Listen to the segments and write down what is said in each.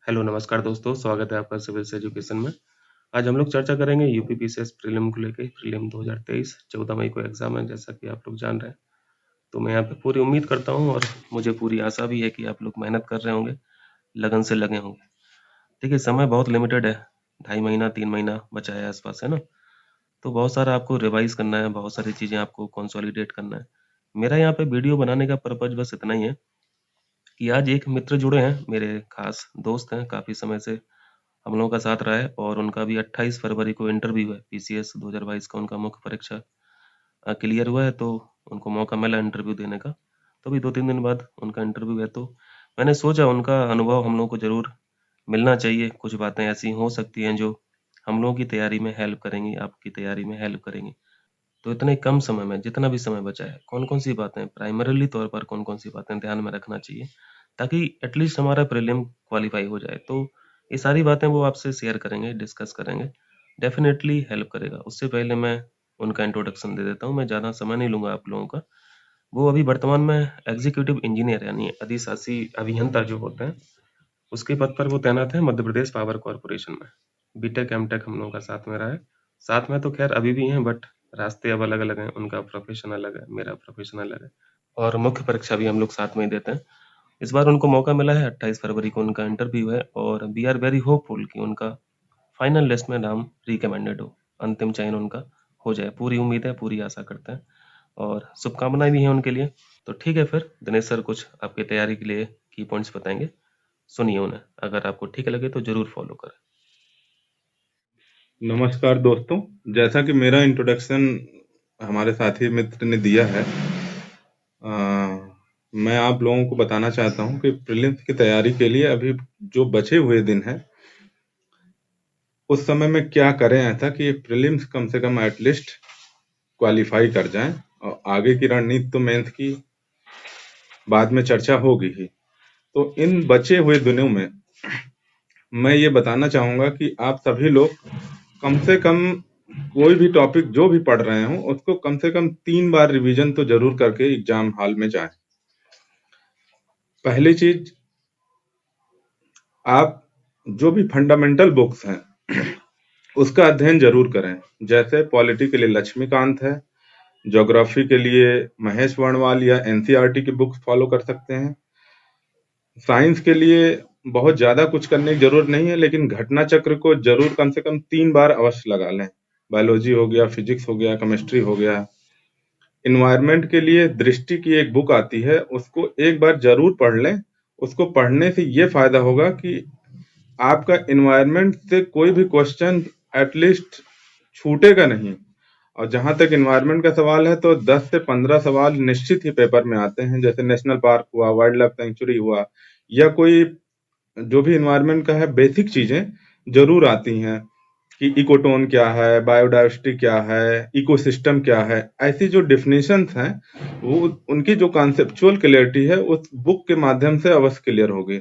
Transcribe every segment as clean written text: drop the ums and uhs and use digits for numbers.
Hello, नमस्कार दोस्तों, स्वागत है आपका सिविल्स एजुकेशन में। आज हम लोग चर्चा करेंगे यूपी पीसीएस प्रीलिम को लेके। प्रीलिम 2023 14 मई को एग्जाम है, जैसा कि आप लोग जान रहे हैं। तो मैं यहाँ पे पूरी उम्मीद करता हूँ और मुझे पूरी आशा भी है कि आप लोग मेहनत कर रहे होंगे, लगन से लगे होंगे। देखिए, समय बहुत लिमिटेड है, 2.5 महीना 3 महीना बचा है आसपास, है ना? तो बहुत सारा आपको रिवाइज करना है, बहुत सारी चीज़ें आपको कंसोलिडेट करना है। मेरा यहाँ पे वीडियो बनाने का पर्पज बस इतना ही है कि आज एक मित्र जुड़े हैं, मेरे खास दोस्त हैं, काफ़ी समय से हम लोगों का साथ रहा है और उनका भी 28 फरवरी को इंटरव्यू है। पीसीएस 2022 का उनका मुख्य परीक्षा क्लियर हुआ है, तो उनको मौका मिला इंटरव्यू देने का। तो अभी 2-3 दिन बाद उनका इंटरव्यू है, तो मैंने सोचा उनका अनुभव हम लोगों को ज़रूर मिलना चाहिए। कुछ बातें ऐसी हो सकती हैं जो हम लोगों की तैयारी में हेल्प करेंगी, आपकी तैयारी में हेल्प करेंगी। तो इतने कम समय में जितना भी समय बचा है, कौन-कौन सी बातें प्राइमरीली तौर पर कौन-कौन सी बातें ध्यान में रखना चाहिए, ताकि एटलीस्ट हमारा प्रीलिम क्वालीफाई हो जाए। तो ये सारी बातें वो आपसे शेयर करेंगे, डिस्कस करेंगे, डेफिनेटली हेल्प करेगा। उससे पहले मैं उनका इंट्रोडक्शन दे देता हूँ, मैं ज़्यादा समय नहीं लूँगा आप लोगों का। वो अभी वर्तमान में एग्जीक्यूटिव इंजीनियर यानी अधिशासी अभियंता जो होते हैं, उसके पद पर वो तैनात है मध्य प्रदेश पावर कॉर्पोरेशन में। बीटेक एमटेक हम लोगों का साथ में रहा है। साथ में तो खैर अभी भी हैं, बट रास्ते अब अलग-अलग हैं। उनका प्रोफेशन अलग है, मेरा प्रोफेशन अलग है और मुख्य परीक्षा भी हम लोग साथ में ही देते हैं। इस बार उनको मौका मिला है, 28 फरवरी को उनका इंटरव्यू है और वी आर वेरी होपफुल कि उनका फाइनल लिस्ट में नाम रिकमेंडेड हो, अंतिम चयन उनका हो जाए। पूरी उम्मीद है, पूरी आशा करते हैं और शुभकामनाएं भी हैं उनके लिए। तो ठीक है, फिर दिनेश सर कुछ आपकी तैयारी के लिए की पॉइंट्स बताएंगे, सुनिए उन्हें। अगर आपको ठीक लगे तो जरूर फॉलो करें। नमस्कार दोस्तों, जैसा कि मेरा इंट्रोडक्शन हमारे साथी मित्र ने दिया है, मैं आप लोगों को बताना चाहता हूं कि प्रीलिम्स की तैयारी के लिए अभी जो बचे हुए दिन हैं, उस समय में क्या करें ऐसा कि प्रीलिम्स कम से कम एटलीस्ट क्वालिफाई कर जाएं और आगे की रणनीति तो मेंस की बाद में चर्चा होगी ही। तो इन बचे हुए दिनों में मैं ये बताना चाहूंगा कि आप सभी लोग कम से कम कोई भी टॉपिक जो भी पढ़ रहे हो उसको कम से कम 3 बार रिवीजन तो जरूर करके एग्जाम हॉल में जाएं। पहली चीज, आप जो भी फंडामेंटल बुक्स हैं उसका अध्ययन जरूर करें। जैसे पॉलिटी के लिए लक्ष्मीकांत है, ज्योग्राफी के लिए महेश वर्णवाल या एनसीईआरटी की बुक्स फॉलो कर सकते हैं। साइंस के लिए बहुत ज्यादा कुछ करने की जरूरत नहीं है, लेकिन घटना चक्र को जरूर कम से कम 3 बार अवश्य लगा लें। बायोलॉजी हो गया, फिजिक्स हो गया, केमिस्ट्री हो गया। इन्वायरमेंट के लिए दृष्टि की एक बुक आती है, उसको एक बार जरूर पढ़ लें। उसको पढ़ने से ये फायदा होगा कि आपका इन्वायरमेंट से कोई भी क्वेश्चन एटलीस्ट छूटेगा नहीं। और जहां तक इन्वायरमेंट का सवाल है तो 10 से 15 सवाल निश्चित ही पेपर में आते हैं, जैसे नेशनल पार्क हुआ, वाइल्ड लाइफ सेंचुरी हुआ, या कोई जो भी इन्वायरमेंट का है बेसिक चीजें जरूर आती हैं कि इकोटोन क्या है, बायोडाइवर्सिटी क्या है, इकोसिस्टम क्या है। ऐसी जो डिफिनेशंस हैं, वो उनकी जो कॉन्सेप्चुअल क्लियरिटी है उस बुक के माध्यम से अवश्य क्लियर होगी।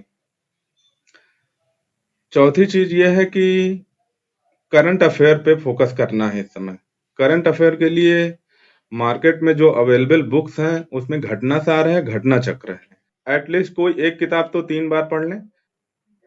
चौथी चीज ये है कि करंट अफेयर पे फोकस करना है इस समय। करंट अफेयर के लिए मार्केट में जो अवेलेबल बुक्स हैं उसमें घटना सार है, घटना चक्र है। एटलीस्ट कोई एक किताब तो 3 बार पढ़ लें।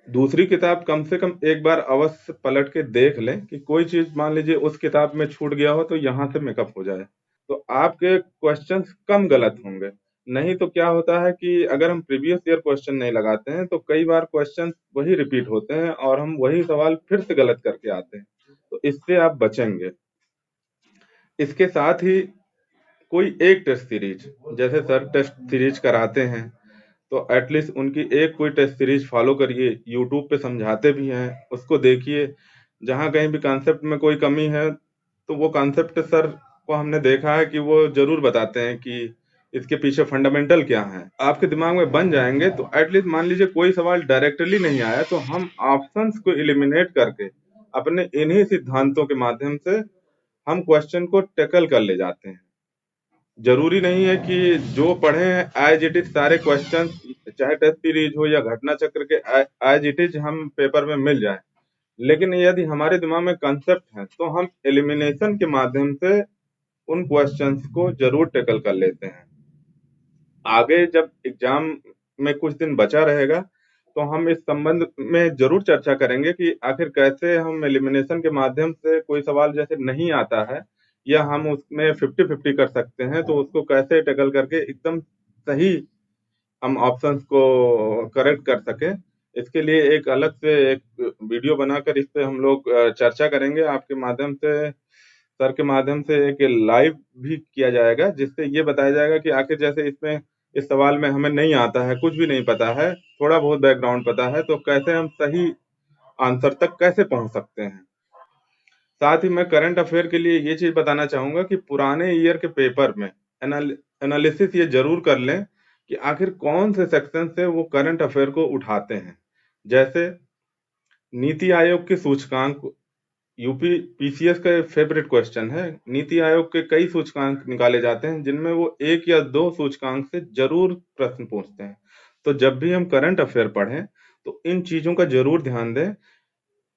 दूसरी किताब कम से कम एक बार अवश्य पलट के देख लें कि कोई चीज मान लीजिए उस किताब में छूट गया हो तो यहाँ से मेकअप हो जाए, तो आपके क्वेश्चंस कम गलत होंगे। नहीं तो क्या होता है कि अगर हम प्रीवियस ईयर क्वेश्चन नहीं लगाते हैं तो कई बार क्वेश्चन वही रिपीट होते हैं और हम वही सवाल फिर से गलत करके आते हैं। तो इससे आप बचेंगे। इसके साथ ही कोई एक टेस्ट सीरीज, जैसे सर टेस्ट सीरीज कराते हैं तो एटलीस्ट उनकी एक कोई टेस्ट सीरीज फॉलो करिए। यूट्यूब पे समझाते भी हैं, उसको देखिए। जहां कहीं भी कॉन्सेप्ट में कोई कमी है तो वो कॉन्सेप्ट सर को हमने देखा है कि वो जरूर बताते हैं कि इसके पीछे फंडामेंटल क्या है, आपके दिमाग में बन जाएंगे। तो एटलीस्ट मान लीजिए कोई सवाल डायरेक्टली नहीं आया तो हम ऑप्शंस को एलिमिनेट करके अपने इन्हीं सिद्धांतों के माध्यम से हम क्वेश्चन को टैकल कर ले जाते हैं। जरूरी नहीं है कि जो पढ़े हैं एज इट इज सारे क्वेश्चन, चाहे टेस्ट सीरीज हो या घटना चक्र के, एज इट इज हम पेपर में मिल जाए। लेकिन यदि हमारे दिमाग में कंसेप्ट है तो हम एलिमिनेशन के माध्यम से उन क्वेश्चंस को जरूर टैकल कर लेते हैं। आगे जब एग्जाम में कुछ दिन बचा रहेगा तो हम इस संबंध में जरूर चर्चा करेंगे कि आखिर कैसे हम एलिमिनेशन के माध्यम से कोई सवाल जैसे नहीं आता है या हम उसमें 50-50 कर सकते हैं, तो उसको कैसे टैकल करके एकदम सही हम ऑप्शंस को करेक्ट कर सके। इसके लिए एक अलग से एक वीडियो बनाकर इस पे हम लोग चर्चा करेंगे आपके माध्यम से, सर के माध्यम से एक लाइव भी किया जाएगा, जिससे ये बताया जाएगा कि आखिर जैसे इसमें इस सवाल में हमें नहीं आता है, कुछ भी नहीं पता है, थोड़ा बहुत बैकग्राउंड पता है, तो कैसे हम सही आंसर तक कैसे पहुंच सकते हैं। साथ ही मैं करंट अफेयर के लिए ये चीज बताना चाहूंगा कि पुराने ईयर के पेपर में एनालिसिस ये जरूर कर लें कि आखिर कौन से सेक्शन से वो करंट अफेयर को उठाते हैं। जैसे नीति आयोग के सूचकांक, यूपी पीसीएस का फेवरेट क्वेश्चन है। नीति आयोग के कई सूचकांक निकाले जाते हैं जिनमें वो एक या दो सूचकांक से जरूर प्रश्न पूछते हैं। तो जब भी हम करंट अफेयर पढ़ें तो इन चीजों का जरूर ध्यान दें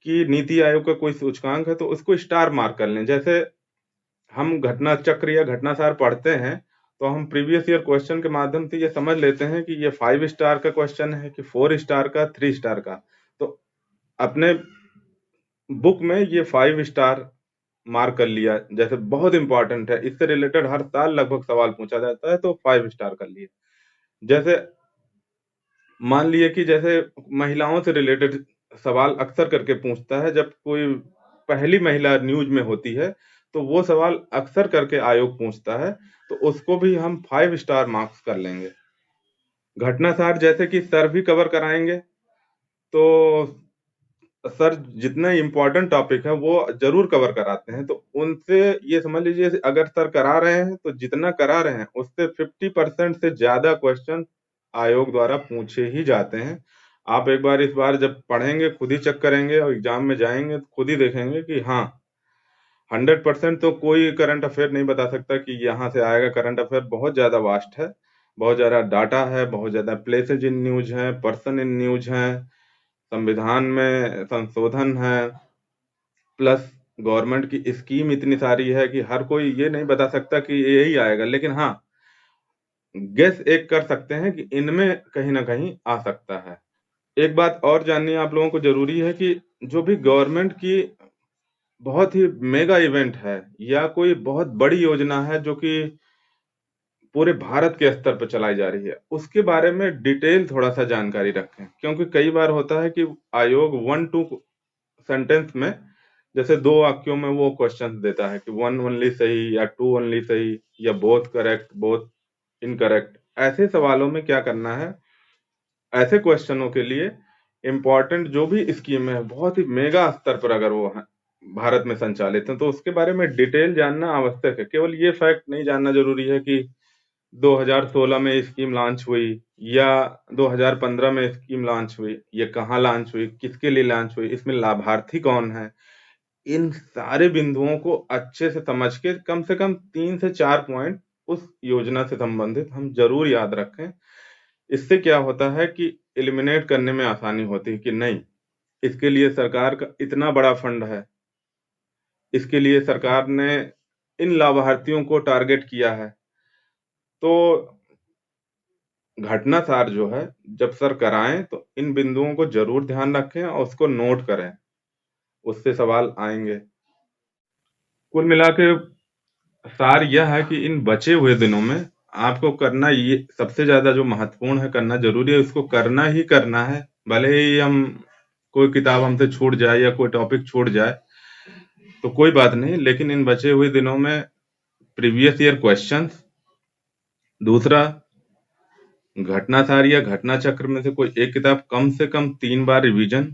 कि नीति आयोग का कोई सूचकांक है तो उसको स्टार मार्क कर लें। जैसे हम घटना चक्र या घटनासार पढ़ते हैं तो हम प्रीवियस ईयर क्वेश्चन के माध्यम से ये समझ लेते हैं कि ये 5 स्टार का क्वेश्चन है कि 4 स्टार का, 3 स्टार का। तो अपने बुक में ये 5 स्टार मार्क कर लिया, जैसे बहुत इंपॉर्टेंट है, इससे रिलेटेड हर साल लगभग सवाल पूछा जाता है, तो 5 स्टार कर लिए। जैसे मान लिए कि जैसे महिलाओं से रिलेटेड सवाल अक्सर करके पूछता है, जब कोई पहली महिला न्यूज में होती है तो वो सवाल अक्सर करके आयोग पूछता है, तो उसको भी हम 5 स्टार मार्क्स कर लेंगे। घटनासार जैसे कि सर भी कवर कराएंगे, तो सर जितना इम्पोर्टेंट टॉपिक है वो जरूर कवर कराते हैं, तो उनसे ये समझ लीजिए अगर सर करा रहे हैं तो जितना करा रहे हैं उससे 50% से ज्यादा क्वेश्चन आयोग द्वारा पूछे ही जाते हैं। आप एक बार इस बार जब पढ़ेंगे, खुद ही चेक करेंगे और एग्जाम में जाएंगे तो खुद ही देखेंगे कि हाँ 100% तो कोई करंट अफेयर नहीं बता सकता कि यहाँ से आएगा। करंट अफेयर बहुत ज्यादा वास्ट है, बहुत ज्यादा डाटा है, बहुत ज्यादा प्लेसेज इन न्यूज है, पर्सन इन न्यूज है, संविधान में संशोधन है, प्लस गवर्नमेंट की स्कीम इतनी सारी है कि हर कोई ये नहीं बता सकता कि यही आएगा, लेकिन हाँ गेस एक कर सकते हैं कि इनमें कहीं ना कहीं आ सकता है। एक बात और जाननी आप लोगों को जरूरी है कि जो भी गवर्नमेंट की बहुत ही मेगा इवेंट है या कोई बहुत बड़ी योजना है जो कि पूरे भारत के स्तर पर चलाई जा रही है, उसके बारे में डिटेल थोड़ा सा जानकारी रखें, क्योंकि कई बार होता है कि आयोग 1-2 सेंटेंस में, जैसे 2 वाक्यों में वो क्वेश्चन देता है कि 1 ओनली सही या 2 ओनली सही या बोथ करेक्ट, बोथ इनकरेक्ट। ऐसे सवालों में क्या करना है, ऐसे क्वेश्चनों के लिए इम्पोर्टेंट जो भी स्कीम है बहुत ही मेगा स्तर पर अगर वो है भारत में संचालित है तो उसके बारे में डिटेल जानना आवश्यक है। केवल ये फैक्ट नहीं जानना जरूरी है कि 2016 में स्कीम लॉन्च हुई या 2015 में स्कीम लॉन्च हुई, ये कहाँ लॉन्च हुई, किसके लिए लॉन्च हुई, इसमें लाभार्थी कौन है। इन सारे बिंदुओं को अच्छे से समझ के कम से कम 3 से 4 पॉइंट उस योजना से संबंधित हम जरूर याद रखें। इससे क्या होता है कि एलिमिनेट करने में आसानी होती है कि नहीं, इसके लिए सरकार का इतना बड़ा फंड है, इसके लिए सरकार ने इन लाभार्थियों को टारगेट किया है। तो घटनासार जो है जब सर कराएं तो इन बिंदुओं को जरूर ध्यान रखें और उसको नोट करें, उससे सवाल आएंगे। कुल मिला के सार यह है कि इन बचे हुए दिनों में आपको करना, ये सबसे ज्यादा जो महत्वपूर्ण है, करना जरूरी है, इसको करना ही करना है। भले ही हम कोई किताब हमसे छूट जाए या कोई टॉपिक छूट जाए तो कोई बात नहीं, लेकिन इन बचे हुए दिनों में प्रीवियस ईयर क्वेश्चंस, दूसरा घटनासार या घटना चक्र में से कोई एक किताब कम से कम 3 बार रिवीजन,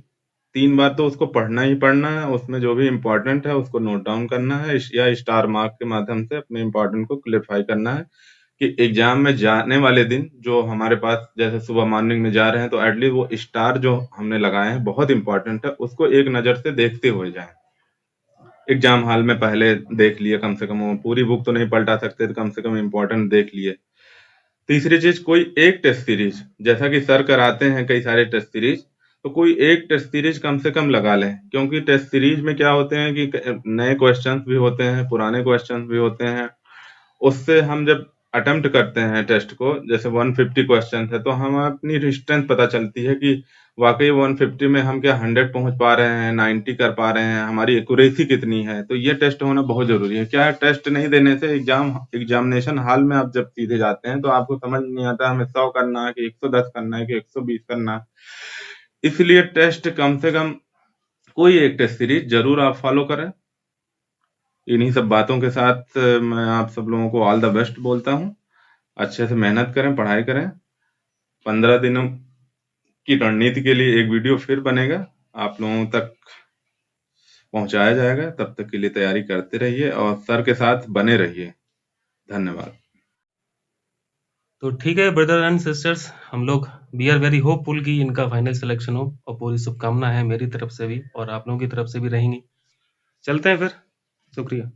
3 बार तो उसको पढ़ना ही पढ़ना है, उसमें जो भी इम्पोर्टेंट है उसको नोट डाउन करना है या स्टार मार्क के माध्यम से अपने इम्पोर्टेंट को क्लियरफाई करना है कि एग्जाम में जाने वाले दिन जो हमारे पास जैसे सुबह मॉर्निंग में जा रहे हैं तो एटलीस्ट वो स्टार जो हमने लगाए हैं बहुत इंपॉर्टेंट है, उसको एक नजर से देखते हुए जाएं। एग्जाम हॉल में पहले देख लिए, कम से कम वो पूरी बुक तो नहीं पलटा सकते, तो कम से कम इम्पोर्टेंट देख लिए। तीसरी चीज, कोई एक टेस्ट सीरीज, जैसा कि सर कराते हैं कई सारे टेस्ट सीरीज, तो कोई एक टेस्ट सीरीज कम से कम लगा लें, क्योंकि टेस्ट सीरीज में क्या होते हैं कि नए क्वेश्चंस भी होते हैं, पुराने क्वेश्चंस भी होते हैं। उससे हम जब अटेम्प्ट करते हैं टेस्ट को, जैसे 150 क्वेश्चन है तो हम अपनी स्ट्रेंथ पता चलती है कि वाकई 150 में हम क्या 100 पहुंच पा रहे हैं, 90 कर पा रहे हैं, हमारी एक्यूरेसी कितनी है। तो ये टेस्ट होना बहुत जरूरी है। क्या है, टेस्ट नहीं देने से एग्जामिनेशन हॉल में आप जब सीधे जाते हैं तो आपको समझ नहीं आता हमें 100 करना है कि 110 करना है कि 120 करना है। इसलिए टेस्ट कम से कम कोई एक टेस्ट सीरीज जरूर आप फॉलो करें। इन्हीं सब बातों के साथ मैं आप सब लोगों को ऑल द बेस्ट बोलता हूँ। अच्छे से मेहनत करें, पढ़ाई करें। 15 दिनों की रणनीति के लिए एक वीडियो फिर बनेगा, आप लोगों तक पहुंचाया जाएगा। तब तक के लिए तैयारी करते रहिए और सर के साथ बने रहिए। धन्यवाद। तो ठीक है ब्रदर एंड सिस्टर्स, हम लोग वी आर वेरी होपफुल कि इनका फाइनल सिलेक्शन हो, और पूरी शुभकामना है मेरी तरफ से भी और आप लोगों की तरफ से भी रहेंगी। चलते हैं फिर, शुक्रिया।